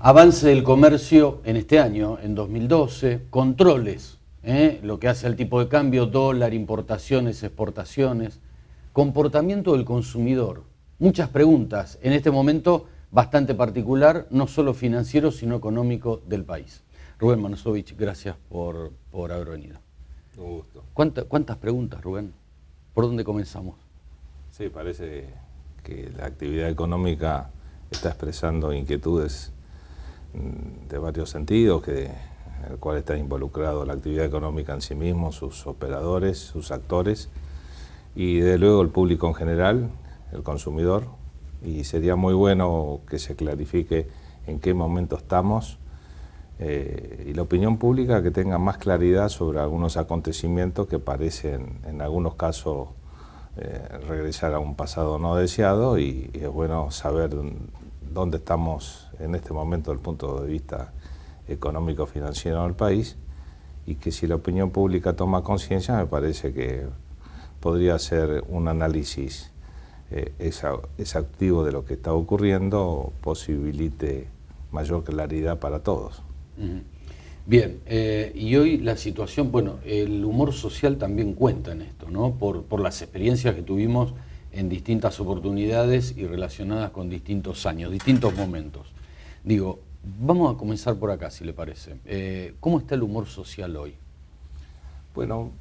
Avance del comercio en este año, en 2012, controles, lo que hace al tipo de cambio, dólar, importaciones, exportaciones, comportamiento del consumidor. Muchas preguntas en este momento bastante particular, no solo financiero, sino económico del país. Rubén Manosovich, gracias por haber venido. Un gusto. ¿Cuántas preguntas, Rubén? ¿Por dónde comenzamos? Sí, parece que la actividad económica está expresando inquietudes de varios sentidos, en el cual está involucrado la actividad económica en sí mismo, sus operadores, sus actores, y desde luego el público en general, el consumidor, y sería muy bueno que se clarifique en qué momento estamos, y la opinión pública que tenga más claridad sobre algunos acontecimientos que parecen en algunos casos regresar a un pasado no deseado, y es bueno saber dónde estamos en este momento desde el punto de vista económico-financiero del país, y que si la opinión pública toma conciencia, me parece que podría ser un análisis exhaustivo de lo que está ocurriendo, posibilite mayor claridad para todos. Bien, y hoy la situación, bueno, el humor social también cuenta en esto, ¿no? Por las experiencias que tuvimos en distintas oportunidades y relacionadas con distintos años, distintos momentos. Digo, vamos a comenzar por acá, si le parece. ¿Cómo está el humor social hoy? Bueno,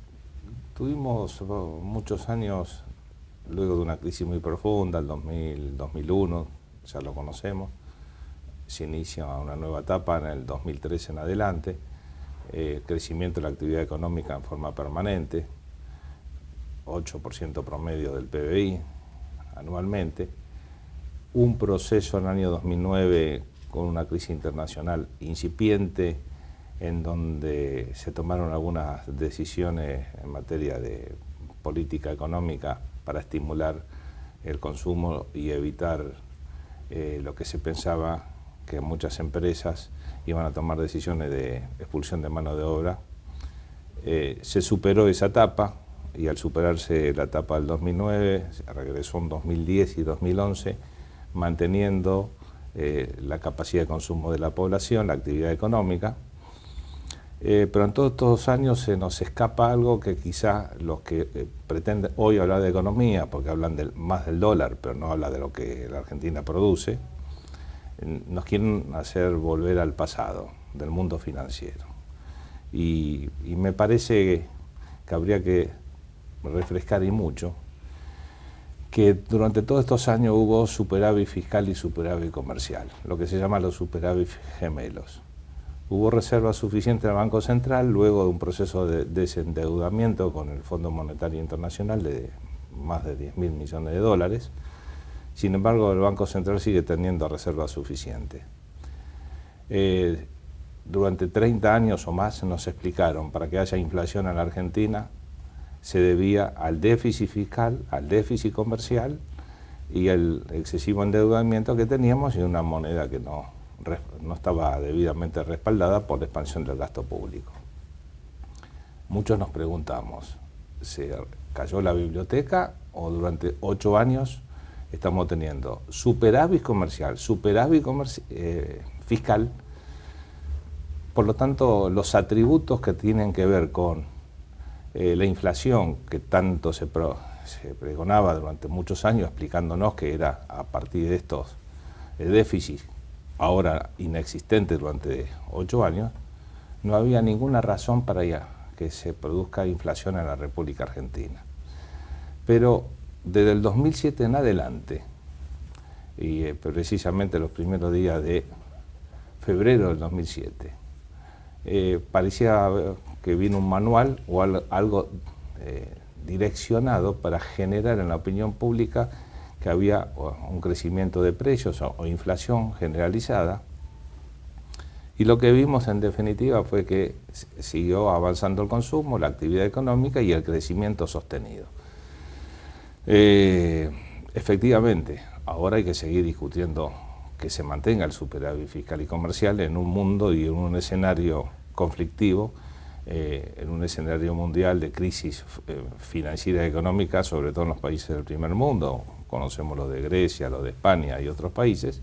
tuvimos muchos años, luego de una crisis muy profunda, el 2000, 2001, ya lo conocemos. Se inicia una nueva etapa en el 2013 en adelante, crecimiento de la actividad económica en forma permanente, 8% promedio del PBI anualmente, un proceso en el año 2009 con una crisis internacional incipiente, en donde se tomaron algunas decisiones en materia de política económica para estimular el consumo y evitar lo que se pensaba que muchas empresas iban a tomar decisiones de expulsión de mano de obra. Se superó esa etapa, y al superarse la etapa del 2009, se regresó en 2010 y 2011, manteniendo la capacidad de consumo de la población, la actividad económica. Pero en todos estos años se nos escapa algo que quizá los que pretenden hoy hablar de economía, porque hablan más del dólar, pero no hablan de lo que la Argentina produce, nos quieren hacer volver al pasado del mundo financiero. Y me parece que habría que refrescar, y mucho, que durante todos estos años hubo superávit fiscal y superávit comercial, lo que se llama los superávit gemelos. Hubo reservas suficientes en el Banco Central luego de un proceso de desendeudamiento con el Fondo Monetario Internacional de más de 10.000 millones de dólares. Sin embargo, el Banco Central sigue teniendo reservas suficientes. Durante 30 años o más nos explicaron, para que haya inflación en la Argentina, se debía al déficit fiscal, al déficit comercial y al excesivo endeudamiento que teníamos, y una moneda que no estaba debidamente respaldada por la expansión del gasto público. Muchos nos preguntamos, ¿se cayó la biblioteca o durante 8 años estamos teniendo superávit comercial, fiscal? Por lo tanto, los atributos que tienen que ver con la inflación, que tanto se pregonaba durante muchos años, explicándonos que era a partir de estos déficits, ahora inexistentes durante 8 años, no había ninguna razón para que se produzca inflación en la República Argentina. Pero desde el 2007 en adelante, y precisamente los primeros días de febrero del 2007, parecía que vino un manual o algo direccionado para generar en la opinión pública que había un crecimiento de precios o inflación generalizada, y lo que vimos en definitiva fue que siguió avanzando el consumo, la actividad económica y el crecimiento sostenido. Efectivamente, ahora hay que seguir discutiendo que se mantenga el superávit fiscal y comercial en un mundo y en un escenario conflictivo, en un escenario mundial de crisis financiera y económica, sobre todo en los países del primer mundo. Conocemos lo de Grecia, lo de España y otros países.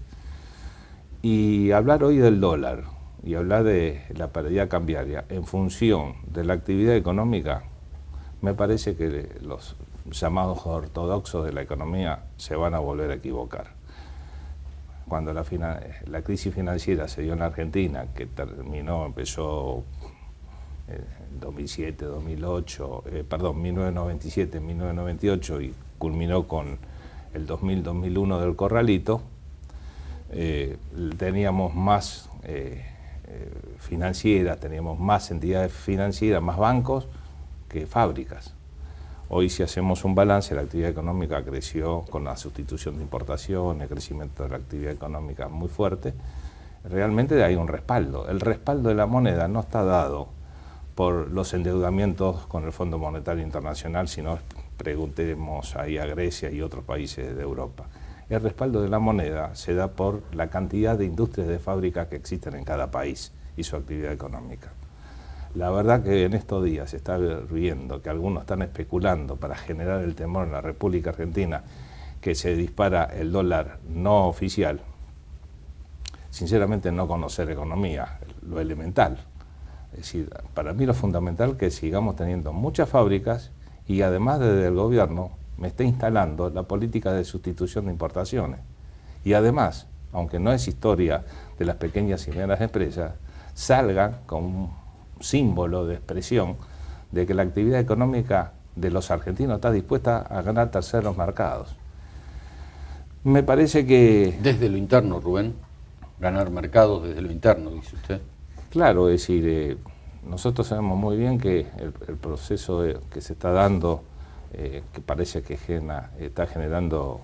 Y hablar hoy del dólar y hablar de la paridad cambiaria en función de la actividad económica, me parece que los llamados ortodoxos de la economía se van a volver a equivocar. Cuando la crisis financiera se dio en la Argentina, que empezó en 2007, 2008, 1997, 1998 y culminó con el 2000-2001 del corralito, teníamos más financieras, teníamos más entidades financieras, más bancos que fábricas. Hoy, si hacemos un balance, la actividad económica creció con la sustitución de importaciones, crecimiento de la actividad económica muy fuerte. Realmente hay un respaldo. El respaldo de la moneda no está dado por los endeudamientos con el Fondo Monetario Internacional, sino preguntemos ahí a Grecia y otros países de Europa. El respaldo de la moneda se da por la cantidad de industrias de fábricas que existen en cada país y su actividad económica. La verdad que en estos días se está viendo que algunos están especulando para generar el temor en la República Argentina que se dispara el dólar no oficial. Sinceramente, no conocer economía, lo elemental. Es decir, para mí lo fundamental es que sigamos teniendo muchas fábricas y además desde el gobierno me está instalando la política de sustitución de importaciones. Y además, aunque no es historia de las pequeñas y medianas empresas, salgan con un símbolo de expresión de que la actividad económica de los argentinos está dispuesta a ganar terceros mercados. Me parece que... Desde lo interno, Rubén, ganar mercados desde lo interno, dice usted. Claro, es decir, nosotros sabemos muy bien que el proceso que se está dando, que parece que está generando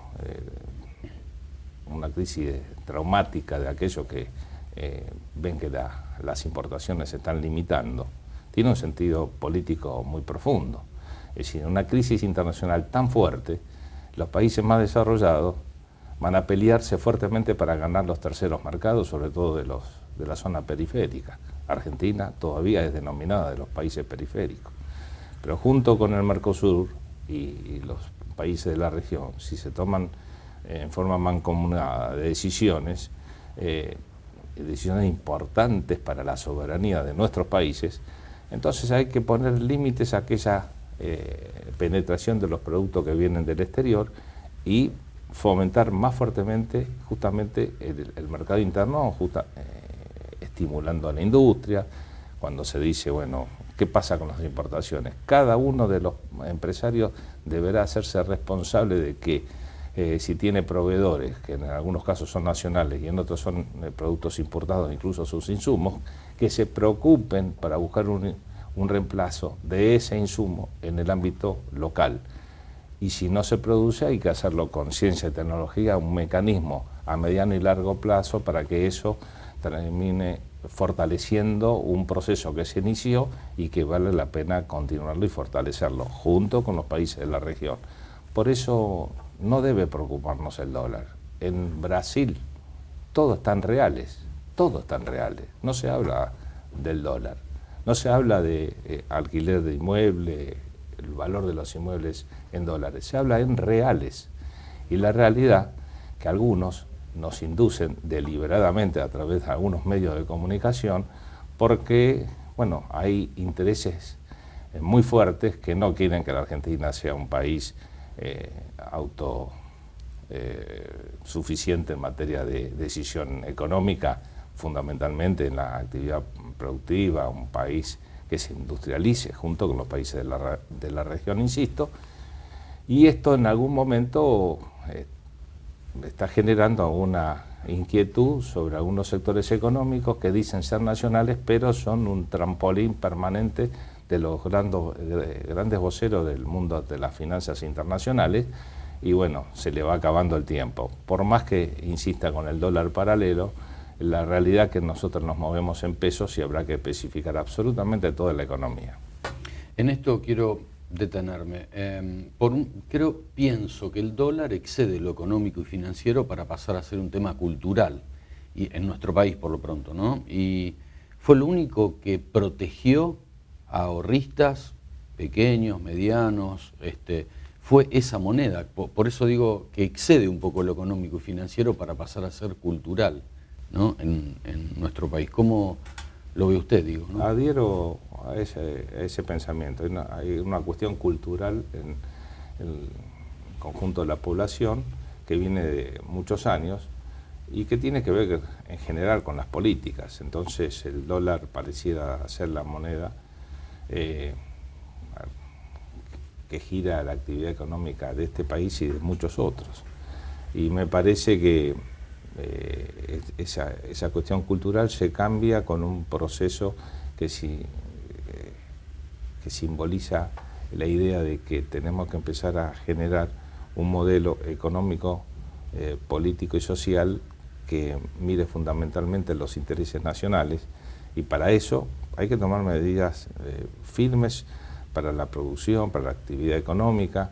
una crisis traumática de aquello que ven que las importaciones se están limitando, tiene un sentido político muy profundo. Es decir, en una crisis internacional tan fuerte, los países más desarrollados van a pelearse fuertemente para ganar los terceros mercados, sobre todo de la zona periférica. Argentina todavía es denominada de los países periféricos. Pero junto con el Mercosur y los países de la región, si se toman en forma mancomunada de decisiones importantes para la soberanía de nuestros países, entonces hay que poner límites a aquella penetración de los productos que vienen del exterior y fomentar más fuertemente justamente el mercado interno, estimulando a la industria. Cuando se dice, bueno, ¿qué pasa con las importaciones? Cada uno de los empresarios deberá hacerse responsable de que si tiene proveedores, que en algunos casos son nacionales y en otros son productos importados, incluso sus insumos, que se preocupen para buscar un reemplazo de ese insumo en el ámbito local. Y si no se produce, hay que hacerlo con ciencia y tecnología, un mecanismo a mediano y largo plazo para que eso termine fortaleciendo un proceso que se inició y que vale la pena continuarlo y fortalecerlo, junto con los países de la región. Por eso no debe preocuparnos el dólar. En Brasil todos están reales, no se habla del dólar, no se habla de alquiler de inmuebles, el valor de los inmuebles en dólares, se habla en reales. Y la realidad que algunos nos inducen deliberadamente a través de algunos medios de comunicación porque, bueno, hay intereses muy fuertes que no quieren que la Argentina sea un país autosuficiente en materia de decisión económica, fundamentalmente en la actividad productiva, un país que se industrialice junto con los países de la región, insisto, y esto en algún momento está generando una inquietud sobre algunos sectores económicos que dicen ser nacionales, pero son un trampolín permanente de los grandes voceros del mundo de las finanzas internacionales, y bueno, se le va acabando el tiempo. Por más que insista con el dólar paralelo, la realidad es que nosotros nos movemos en pesos y habrá que especificar absolutamente toda la economía. En esto quiero detenerme. Pienso que el dólar excede lo económico y financiero para pasar a ser un tema cultural, y en nuestro país por lo pronto, ¿no? Y fue lo único que protegió a ahorristas pequeños, medianos, fue esa moneda. Por eso digo que excede un poco lo económico y financiero para pasar a ser cultural. ¿no? en nuestro país. ¿Cómo lo ve usted, digo, ¿no? Adhiero a ese pensamiento. Hay una cuestión cultural en el conjunto de la población que viene de muchos años y que tiene que ver en general con las políticas. Entonces el dólar pareciera ser la moneda que gira la actividad económica de este país y de muchos otros. Y me parece que esa cuestión cultural se cambia con un proceso que simboliza la idea de que tenemos que empezar a generar un modelo económico, político y social que mire fundamentalmente los intereses nacionales, y para eso hay que tomar medidas firmes para la producción, para la actividad económica,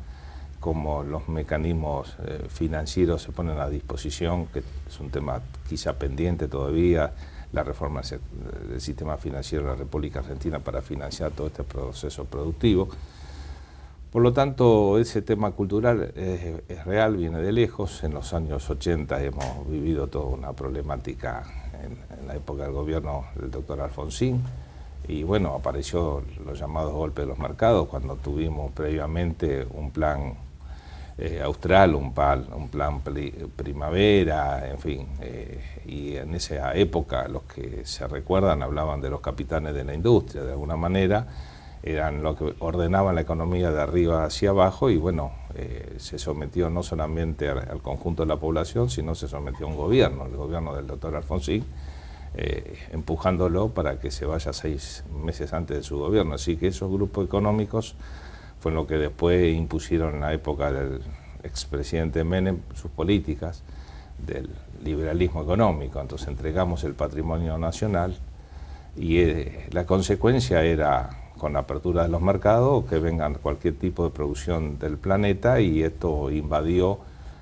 como los mecanismos financieros se ponen a disposición, que es un tema quizá pendiente todavía, la reforma del sistema financiero de la República Argentina para financiar todo este proceso productivo. Por lo tanto, ese tema cultural es real, viene de lejos. En los años 80 hemos vivido toda una problemática en la época del gobierno del doctor Alfonsín, y bueno, apareció los llamados golpes de los mercados cuando tuvimos previamente un plan austral, un plan primavera, en fin, y en esa época los que se recuerdan hablaban de los capitanes de la industria, de alguna manera eran los que ordenaban la economía de arriba hacia abajo, y bueno, se sometió no solamente al conjunto de la población, sino se sometió a un gobierno, el gobierno del doctor Alfonsín, empujándolo para que se vaya 6 meses antes de su gobierno. Así que esos grupos económicos fue lo que después impusieron en la época del expresidente Menem sus políticas del liberalismo económico. Entonces entregamos el patrimonio nacional y la consecuencia era, con la apertura de los mercados, que vengan cualquier tipo de producción del planeta, y esto invadió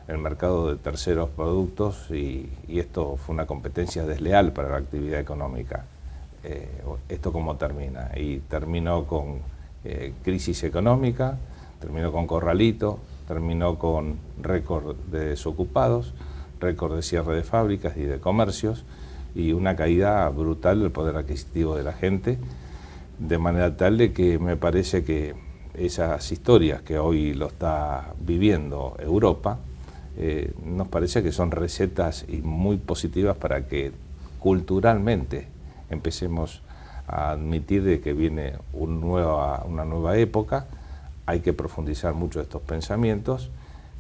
el mercado de terceros productos y esto fue una competencia desleal para la actividad económica. ¿Esto cómo termina? Y terminó con crisis económica, terminó con corralito, terminó con récord de desocupados, récord de cierre de fábricas y de comercios, y una caída brutal del poder adquisitivo de la gente, de manera tal de que me parece que esas historias que hoy lo está viviendo Europa, nos parece que son recetas y muy positivas para que culturalmente empecemos a admitir de que viene una nueva época. Hay que profundizar mucho estos pensamientos.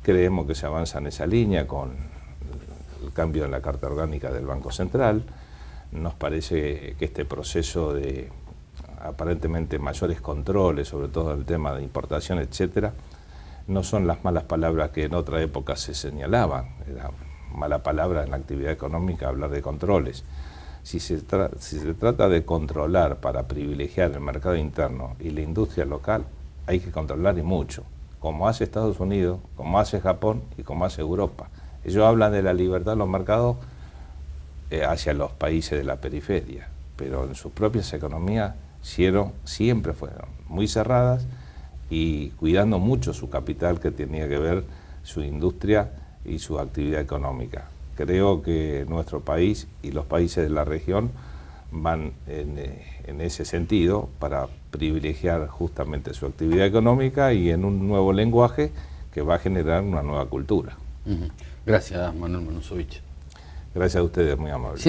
Creemos que se avanza en esa línea con el cambio en la Carta Orgánica del Banco Central. Nos parece que este proceso de aparentemente mayores controles, sobre todo en el tema de importación, etcétera, no son las malas palabras que en otra época se señalaban. Era mala palabra en la actividad económica hablar de controles. Si se trata de controlar para privilegiar el mercado interno y la industria local, hay que controlar y mucho, como hace Estados Unidos, como hace Japón y como hace Europa. Ellos hablan de la libertad de los mercados hacia los países de la periferia, pero en sus propias economías siempre fueron muy cerradas y cuidando mucho su capital, que tenía que ver su industria y su actividad económica. Creo que nuestro país y los países de la región van en ese sentido para privilegiar justamente su actividad económica y en un nuevo lenguaje que va a generar una nueva cultura. Gracias, Manuel Manusovich. Gracias a ustedes, muy amable.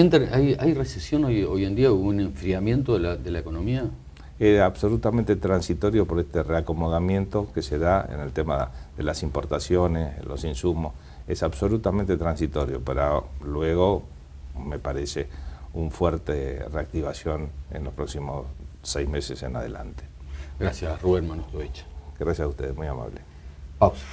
¿Hay recesión hoy en día, hubo un enfriamiento de la economía? Absolutamente transitorio por este reacomodamiento que se da en el tema de las importaciones, los insumos. Es absolutamente transitorio, pero luego me parece una fuerte reactivación en los próximos 6 meses en adelante. Gracias, Rubén Manusovich. Gracias a ustedes, muy amable. Pausa.